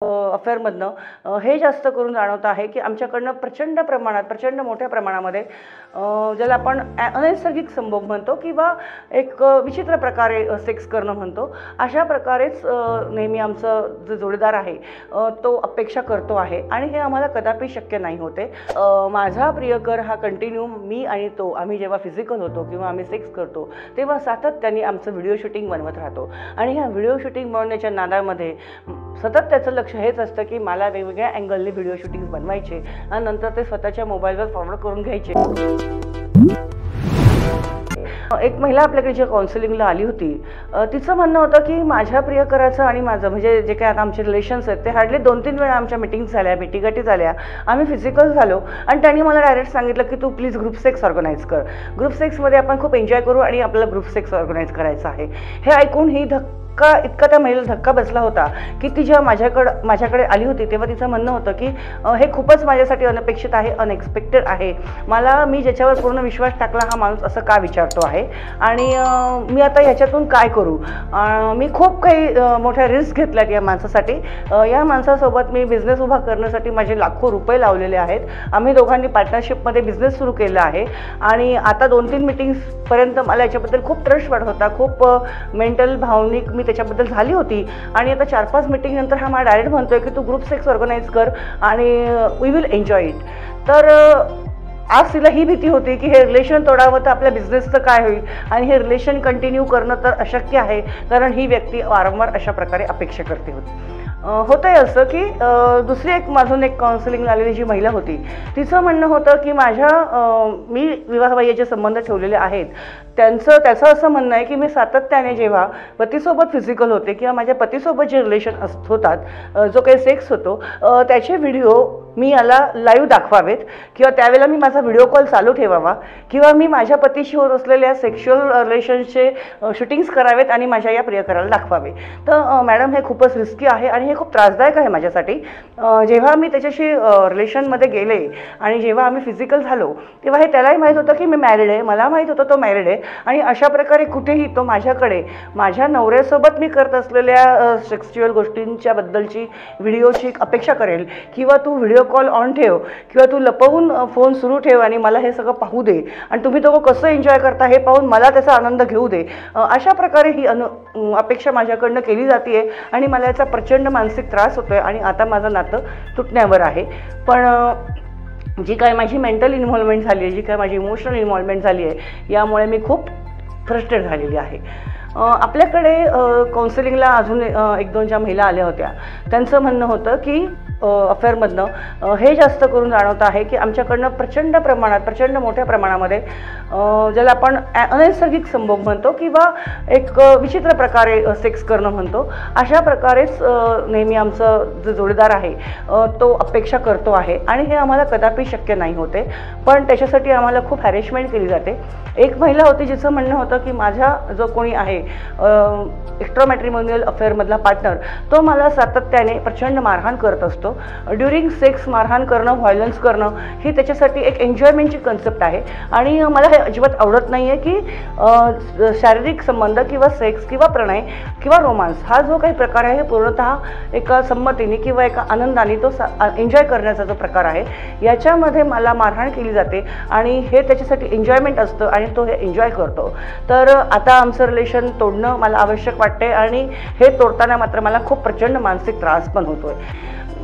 अफेअरमधनं हे जास्त करून जाणवत आहे की आमच्याकडनं प्रचंड मोठ्या प्रमाणामध्ये ज्याला आपण अनैसर्गिक संभोग म्हणतो किंवा एक विचित्र प्रकारे सेक्स करणं म्हणतो, अशा प्रकारेच नेहमी आमचं जो जोडीदार आहे तो अपेक्षा करतो आहे आणि हे आम्हाला कदापि शक्य नाही होते। माझा प्रियकर हा कंटिन्यू मी आणि तो आम्ही जेव्हा फिजिकल होतो किंवा आम्ही सेक्स करतो तेव्हा सातत्याने आमचं व्हिडिओ शूटिंग बनवत राहतो आणि ह्या व्हिडिओ शूटिंग बनवण्याच्या नादामध्ये सतत त्याचं लक्ष हेच असतं की मला वेगवेगळ्या अँगलने व्हिडिओ शूटिंग्स बनवायचे आणि नंतर ते स्वतःच्या मोबाईलवर फॉरवर्ड करून घ्यायचे। एक महिला आपल्याकडे जे काउन्सिलिंगला आली होती, तिचं म्हणणं होतं की माझ्या प्रियकराचं आणि माझं म्हणजे जे काही आता आमचे रिलेशन्स आहेत ते हार्डली 2-3 वेळा आमच्या मीटिंग्स झाल्या, भेटीगाठी झाल्या, आम्ही फिजिकल झालो आणि त्यांनी मला डायरेक्ट सांगितलं की तू प्लीज ग्रुप सेक्स ऑर्गनाईज कर, ग्रुप सेक्समध्ये आपण खूप एन्जॉय करू आणि आपल्याला ग्रुप सेक्स ऑर्गनाईज करायचं आहे। हे ऐकून ही इतका त्या महिलेला धक्का बसला होता की ती जेव्हा माझ्याकडे आली होती तेव्हा तिचं म्हणणं होतं की हे खूपच माझ्यासाठी अनपेक्षित आहे, अनएक्सपेक्टेड आहे, मी ज्याच्यावर पूर्ण विश्वास टाकला हा माणूस असं का विचारतो आहे आणि मी आता ह्याच्यातून काय करू। मी खूप काही मोठ्या रिस्क घेतल्यात या माणसासाठी। या माणसासोबत मी बिझनेस उभा करण्यासाठी माझे लाखो रुपये लावलेले आहेत। आम्ही दोघांनी पार्टनरशिपमध्ये बिझनेस सुरू केला आहे आणि आता 2-3 मीटिंग्सपर्यंत मला याच्याबद्दल खूप ट्रस्ट वाटत होता, खूप मेंटल भावनिक मी त्याच्याबद्दल झाली होती आणि आता 4-5 मीटिंग नंतर हा मला डायरेक्ट म्हणतोय की तू ग्रुप सेक्स ऑर्गनाईज कर आणि वी विल एन्जॉय इट। तर आज तिला ही भीती होती की हे रिलेशन तोडावं तर आपल्या बिझनेसचं काय होईल आणि हे रिलेशन कंटिन्यू करणं तर अशक्य आहे कारण ही व्यक्ती वारंवार अशा प्रकारे अपेक्षा करते होती। होतंय असं की दुसरी माझून एक काउन्सिलिंगला आलेली जी महिला होती तिचं म्हणणं होतं की मी विवाहबाह्याचे संबंध ठेवलेले आहेत, त्याचं असं म्हणणं आहे की मी सातत्याने जेव्हा पतीसोबत फिजिकल होते किंवा माझ्या पतीसोबत जे रिलेशन होतात, जो काही सेक्स होतो त्याचे व्हिडिओ मी याला लाईव्ह दाखवावेत किंवा त्यावेळेला मी माझा व्हिडिओ कॉल चालू ठेवावा किंवा मी माझ्या पतीशी होत असलेल्या सेक्शुअल रिलेशनचे शूटिंग्स करावेत आणि माझ्या या प्रियकराला दाखवावे। तर मॅडम हे खूपच रिस्की आहे आणि हे खूप त्रासदायक आहे माझ्यासाठी। जेव्हा मी त्याच्याशी रिलेशनमध्ये गेले आणि जेव्हा आम्ही फिजिकल झालो तेव्हा हे त्यालाही माहीत होतं की मी मॅरिड आहे, मला माहीत होतं तो मॅरिड आहे आणि अशा प्रकारे कुठेही तो माझ्याकडे माझ्या नवऱ्यासोबत मी करत असलेल्या सेक्शुअल गोष्टींच्या बद्दलची व्हिडिओची अपेक्षा करेल किंवा तू व्हिडिओ कॉल ऑन ठेव किंवा तू लपवून फोन सुरू ठेव आणि मला हे सगळं पाहू दे आणि तुम्ही दोघं कसं एन्जॉय करता हे पाहून मला त्याचा आनंद घेऊ दे। अशा प्रकारे ही अपेक्षा माझ्याकडनं केली जाते आणि मला याचा प्रचंड मानसिक त्रास होतोय आणि आता माझं नातं तुटण्यावर आहे। पण जी काय माझी मेंटल इन्व्हॉल्वमेंट झाली आहे, जी काय माझी इमोशनल इन्व्हॉल्वमेंट झाली आहे, यामुळे मी खूप फ्रस्ट्रेट झालेली आहे। आपल्याकडे काउन्सिलिंगला अजून 1-2 ज्या महिला आल्या होत्या त्यांचं म्हणणं होतं की अफेअरमधनं हे जास्त करून जाणवत आहे की आमच्याकडनं प्रचंड मोठ्या प्रमाणामध्ये ज्याला आपण अनैसर्गिक संभोग म्हणतो किंवा एक विचित्र प्रकारे सेक्स करणं म्हणतो, अशा प्रकारेच नेहमी आमचं जो जोडीदार आहे तो अपेक्षा करतो आहे आणि हे आम्हाला कदापि शक्य नाही होते। पण त्याच्यासाठी आम्हाला खूप हॅरेसमेंट केली जाते। एक महिला होती जिचं म्हणणं होतं की माझा जो कोणी आहे एक्स्ट्रा मॅट्रिमोनियल अफेअरमधला पार्टनर तो मला सातत्याने प्रचंड मारहाण करत असतो। ड्युरिंग सेक्स मारहाण करणं, व्हायलन्स करणं ही त्याच्यासाठी एक एन्जॉयमेंटची कन्सेप्ट आहे आणि मला हे अजिबात आवडत नाही आहे की शारीरिक संबंध किंवा सेक्स किंवा प्रणय किंवा रोमांस हा जो काही प्रकार आहे पूर्णतः एका संमतीने किंवा एका आनंदाने तो एन्जॉय करण्याचा जो प्रकार आहे याच्यामध्ये मला मारहाण केली जाते आणि हे त्याच्यासाठी एन्जॉयमेंट असतं आणि तो हे एन्जॉय करतो। तर आता आमचं रिलेशन तोडणं मला आवश्यक वाटते आणि हे तोडताना मात्र मला खूप प्रचंड मानसिक त्रास पण होतोय।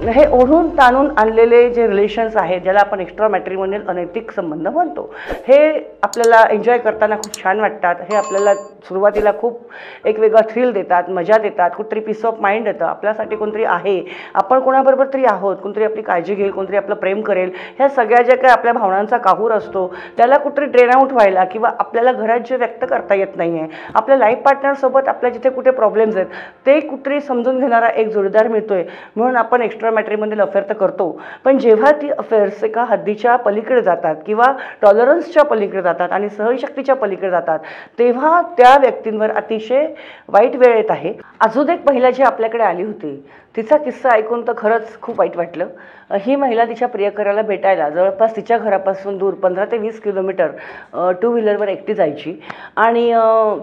हे ओढून ताणून आणलेले जे रिलेशन्स आहेत ज्याला आपण एक्स्ट्रा मॅट्रिमोनियल अनैतिक संबंध म्हणतो, हे आपल्याला एन्जॉय करताना खूप छान वाटतात। हे आपल्याला सुरुवातीला खूप एक वेगळा थ्रिल देतात, मजा देतात, कुठेतरी पीस ऑफ माइंड देतं, आपल्यासाठी कोणतरी आहे, आपण कोणाबरोबर तरी आहोत, कोणतरी आपली काळजी घेईल, कोणतरी आपलं प्रेम करेल, ह्या सगळ्या ज्या काही आपल्या भावनांचा काहूर असतो त्याला कुठेतरी ड्रेन आउट व्हायला किंवा आपल्याला घरात जे व्यक्त करता येत नाही आहे, आपल्या लाईफ पार्टनरसोबत आपल्या जिथे कुठे प्रॉब्लेम्स आहेत ते कुठेतरी समजून घेणारा एक जोडीदार मिळतोय म्हणून आपण एक्स्ट्रा मॅट्रिमोनियल अफेअर तर करतो। पण जेव्हा ती अफेअर्स एका हद्दीच्या पलीकडे जातात किंवा टॉलरन्सच्या पलीकडे जातात आणि सहनशक्तीच्या पलीकडे जातात तेव्हा त्या व्यक्तींवर अतिशय वाईट वेळ येत आहे। अजून एक महिला जी आपल्याकडे आली होती तिचा किस्सा ऐकून तर खरंच खूप वाईट वाटलं. ही महिला तिच्या प्रियकराला भेटायला जवळपास तिच्या घरापासून दूर 15 ते 20 किलोमीटर टू व्हीलरवर एकटी जायची आणि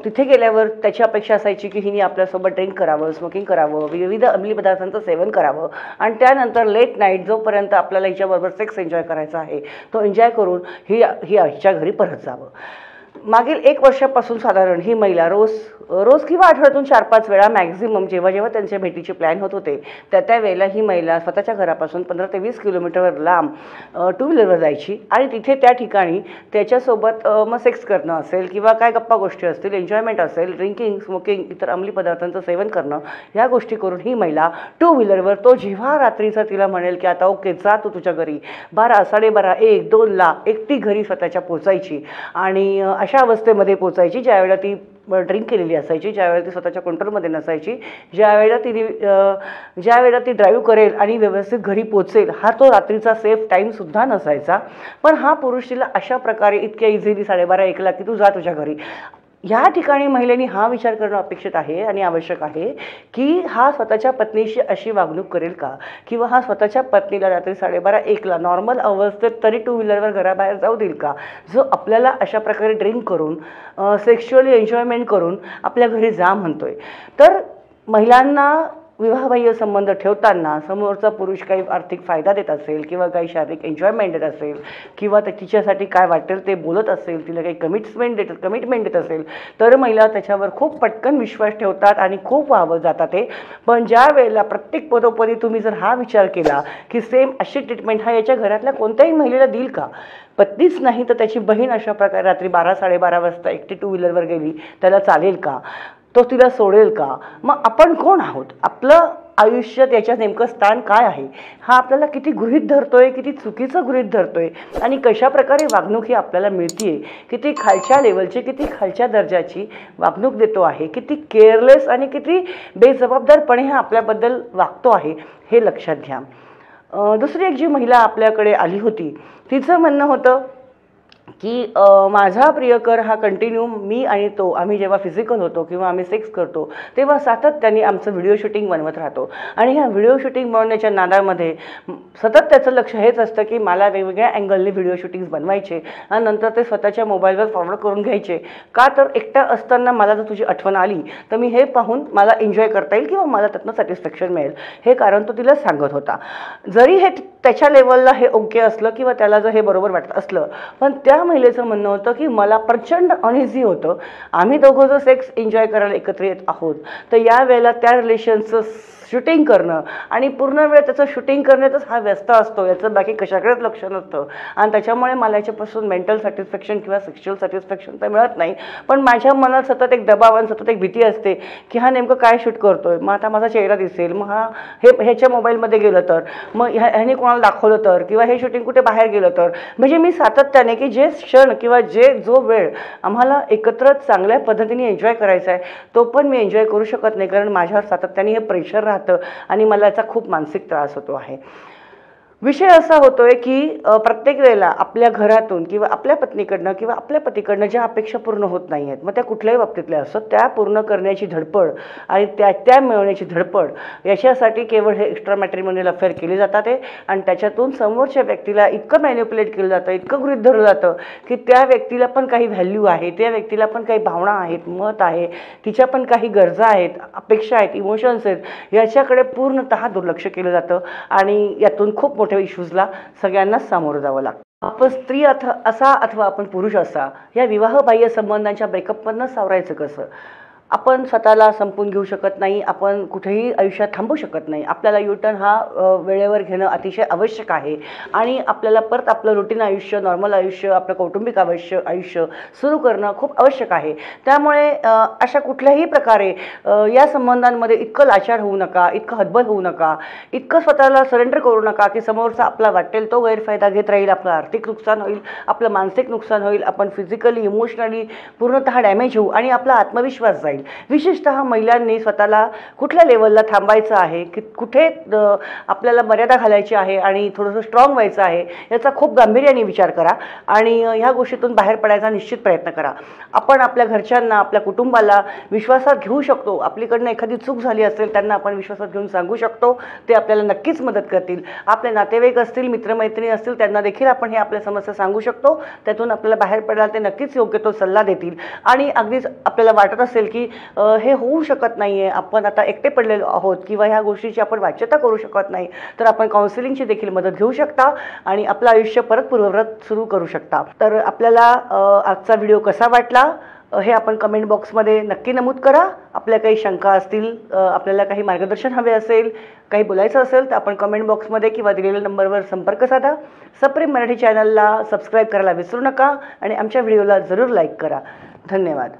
तिथे गेल्यावर त्याची अपेक्षा असायची की हिने आपल्यासोबत ड्रिंक करावं, स्मोकिंग करावं, विविध अंमली पदार्थांचं सेवन करावं आणि त्यानंतर लेट नाईट जोपर्यंत आपल्याला हिच्याबरोबर सेक्स एन्जॉय करायचा आहे तो एन्जॉय करून हिच्या घरी परत जावं. मागील 1 वर्षापासून साधारण ही महिला रोज किंवा आठवड्यातून 4-5 वेळा मॅक्झिमम जेव्हा त्यांच्या भेटीचे प्लॅन होत होते त्या वेळेला ही महिला स्वतःच्या घरापासून 15 ते 20 किलोमीटरवर लांब टू व्हीलरवर जायची आणि तिथे त्या ठिकाणी त्याच्यासोबत मग सेक्स करणं असेल किंवा काय गप्पा गोष्टी असतील, एन्जॉयमेंट असेल, ड्रिंकिंग, स्मोकिंग, इतर अंमली पदार्थांचं सेवन करणं या गोष्टी करून ही महिला टू व्हीलरवर तो जेव्हा रात्रीचा तिला म्हणेल की आता ओके जा तू तुझ्या घरी 12, 12:30, 1, 2ला एकटी घरी स्वतःच्या पोचायची आणि अशा अवस्थेमध्ये पोचायची ज्यावेळेला ती ड्रिंक केलेली असायची, ज्यावेळेला ती स्वतःच्या कंट्रोलमध्ये नसायची, ज्यावेळेला ती ड्राईव्ह करेल आणि व्यवस्थित घरी पोचेल हा तो रात्रीचा सेफ टाईमसुद्धा नसायचा. पण हा पुरुष तिला अशा प्रकारे इतक्या इझिली 12:30-1ला की तू जा तुझ्या घरी. या ठिकाणी महिलेने हा विचार करणं अपेक्षित आहे आणि आवश्यक आहे की हा स्वतःच्या पत्नीशी अशी वागणूक करेल का किंवा हा स्वतःच्या पत्नीला रात्री 12:30-1ला नॉर्मल अवस्थेत तरी टू व्हीलरवर घराबाहेर जाऊ देईल का, जो आपल्याला अशा प्रकारे ड्रिंक करून सेक्शुअली एन्जॉयमेंट करून आपल्या घरी जा म्हणतोय. तर महिलांना विवाहबाह्य संबंध ठेवताना समोरचा पुरुष काही आर्थिक फायदा देत असेल किंवा काही शारीरिक एन्जॉयमेंट देत असेल किंवा तिच्यासाठी काय वाटेल ते बोलत असेल, तिला काही कमिटमेंट देत असेल तर महिला त्याच्यावर खूप पटकन विश्वास ठेवतात आणि खूप वाहवत जातात ते. पण ज्या वेळेला प्रत्येक पदोपदी तुम्ही जर हा विचार केला की सेम अशी ट्रीटमेंट हा याच्या घरातल्या कोणत्याही महिलेला देईल का, पत्नीच नाही तर त्याची बहीण अशा प्रकारे रात्री 12-12:30 वाजता एकटी टू व्हीलरवर गेली त्याला चालेल का, तो तिला सोडेल का, मग आपण कोण आहोत, आपलं आयुष्यात याच्यात नेमकं स्थान काय आहे, हा आपल्याला किती गृहीत धरतोय, किती चुकीचं गृहीत धरतोय आणि कशा प्रकारे वागणूक ही आपल्याला मिळतीये, किती खालच्या लेवलची, किती खालच्या दर्जाची वागणूक देतो आहे, किती केअरलेस आणि किती बेजबाबदारपणे हा आपल्याबद्दल वागतो आहे हे लक्षात घ्या. दुसरी एक जी महिला आपल्याकडे आली होती तिचं म्हणणं होतं की माझा प्रियकर हा कंटिन्यू मी आणि तो आम्ही जेव्हा फिजिकल होतो किंवा आम्ही सेक्स करतो तेव्हा सातत्याने आमचं व्हिडिओ शूटिंग बनवत राहतो आणि ह्या व्हिडिओ शूटिंग बनवण्याच्या नादामध्ये सतत त्याचं लक्ष हेच असतं की मला वेगवेगळ्या अँगलने व्हिडिओ शूटिंग्स बनवायचे आणि नंतर ते स्वतःच्या मोबाईलवर फॉरवर्ड करून घ्यायचे. का तर एकटा असताना मला जर तुझी आठवण आली तर मी हे पाहून मला एन्जॉय करता येईल किंवा मला त्यातनं सॅटिस्फॅक्शन मिळेल, हे कारण तो तिला सांगत होता. जरी हे त्याच्या लेवलला हे ओके असलं किंवा त्याला जर हे बरोबर वाटत असलं पण त्या महिलेचं म्हणणं होतं की मला प्रचंड अनइझी होतं, आम्ही दोघं जर सेक्स एन्जॉय करायला एकत्र येत आहोत तर या वेळेला त्या रिलेशनचं शूटिंग करणं आणि पूर्ण वेळ त्याचं शूटिंग करण्यातच हा व्यस्त असतो, याचं बाकी कशाकडेच लक्ष नसतं आणि त्याच्यामुळे मला याच्यापासून मेंटल सॅटिस्फॅक्शन किंवा सेक्शुअल सॅटिस्फॅक्शन तर मिळत नाही. पण माझ्या मनात सतत एक दबाव आणि सतत एक भीती असते की हा नेमकं काय शूट करतोय, मग आता माझा चेहरा दिसेल, मग ह्याच्या मोबाईलमध्ये गेलं तर, मग ह्याने कोणाला दाखवलं तर, किंवा हे शूटिंग कुठे बाहेर गेलं तर. म्हणजे मी सातत्याने की जे क्षण किंवा जो वेळ आम्हाला एकत्र चांगल्या पद्धतीने एन्जॉय करायचा आहे तो पण मी एन्जॉय करू शकत नाही कारण माझ्यावर सातत्याने हे प्रेशर राहतं आणि मला याचा खूप मानसिक त्रास होतो आहे. विषय असा होतोय की प्रत्येक वेळेला आपल्या घरातून किंवा आपल्या पत्नीकडनं किंवा आपल्या पतीकडनं ज्या अपेक्षा पूर्ण होत नाही आहेत, मग त्या कुठल्याही बाबतीतल्या असतात, त्या पूर्ण करण्याची धडपड आणि त्या मिळवण्याची धडपड याच्यासाठी केवळ हे एक्स्ट्रा मॅट्रिमोनियल अफेअर केले जातात आणि त्याच्यातून समोरच्या व्यक्तीला इतकं मॅन्युप्युलेट केलं जातं, इतकं गृहीत धरलं जातं की त्या व्यक्तीला पण काही व्हॅल्यू आहे, त्या व्यक्तीला पण काही भावना आहेत, मत आहे, तिच्या पण काही गरजा आहेत, अपेक्षा आहेत, इमोशन्स आहेत, याच्याकडे पूर्णतः दुर्लक्ष केलं जातं आणि यातून खूप मोठ्या इश्यूजला सगळ्यांनाच सामोरं जावं लागतं. आपण स्त्री असा अथवा आपण पुरुष असा या विवाहबाह्य संबंधांच्या ब्रेकअपमधनं सावरायचं कसं. आपण स्वतःला संपून घेऊ शकत नाही, आपण कुठेही आयुष्यात थांबू शकत नाही, आपल्याला युटर्न हा वेळेवर घेणं अतिशय आवश्यक आहे आणि आपल्याला परत आपलं रुटीन आयुष्य, नॉर्मल आयुष्य, आपलं कौटुंबिक आयुष्य सुरू करणं खूप आवश्यक आहे. त्यामुळे अशा कुठल्याही प्रकारे या संबंधांमध्ये इतकं लाचार होऊ नका, इतकं हतबल होऊ नका, इतकं स्वतःला सरेंडर करू नका की समोरचा आपला वाटेल तो गैरफायदा घेत राहील, आपलं आर्थिक नुकसान होईल, आपलं मानसिक नुकसान होईल, आपण फिजिकली इमोशनली पूर्णतः डॅमेज होऊ आणि आपला आत्मविश्वास जाईल. राहील. विशेषतः महिलांनी स्वतःला कुठल्या लेवलला थांबायचं आहे, की कुठे आपल्याला मर्यादा घालायची आहे आणि थोडंसं स्ट्रॉंग व्हायचं आहे याचा खूप गांभीर्याने विचार करा आणि ह्या गोष्टीतून बाहेर पडायचा निश्चित प्रयत्न करा. आपण आपल्या घरच्यांना, आपल्या कुटुंबाला विश्वासात घेऊ शकतो. आपल्याकडनं एखादी चूक झाली असेल त्यांना आपण विश्वासात घेऊन सांगू शकतो. ते आपल्याला नक्कीच मदत करतील. आपले नातेवाईक असतील, मित्रमैत्रिणी असतील, त्यांना देखील आपण हे आपल्या समस्या सांगू शकतो. त्यातून आपल्याला बाहेर पडायला ते नक्कीच योग्य तो सल्ला देतील. आणि अगदीच आपल्याला वाटत असेल की हे होऊ शकत नाही आहे, आपण आता एकटे पडलेलो आहोत किंवा ह्या गोष्टीची आपण वाच्यता करू शकत नाही, तर आपण काउन्सिलिंगची देखील मदत घेऊ शकता आणि आपलं आयुष्य परत पूर्ववत सुरू करू शकता. तर आपल्याला आजचा व्हिडिओ कसा वाटला हे आपण कमेंट बॉक्समध्ये नक्की नमूद करा. आपल्या काही शंका असतील, आपल्याला काही मार्गदर्शन हवे असेल, काही बोलायचं असेल तर आपण कमेंट बॉक्समध्ये किंवा दिलेल्या नंबरवर संपर्क साधा. सप्रेम मराठी चॅनलला सबस्क्राईब करायला विसरू नका आणि आमच्या व्हिडिओला जरूर लाईक करा. धन्यवाद.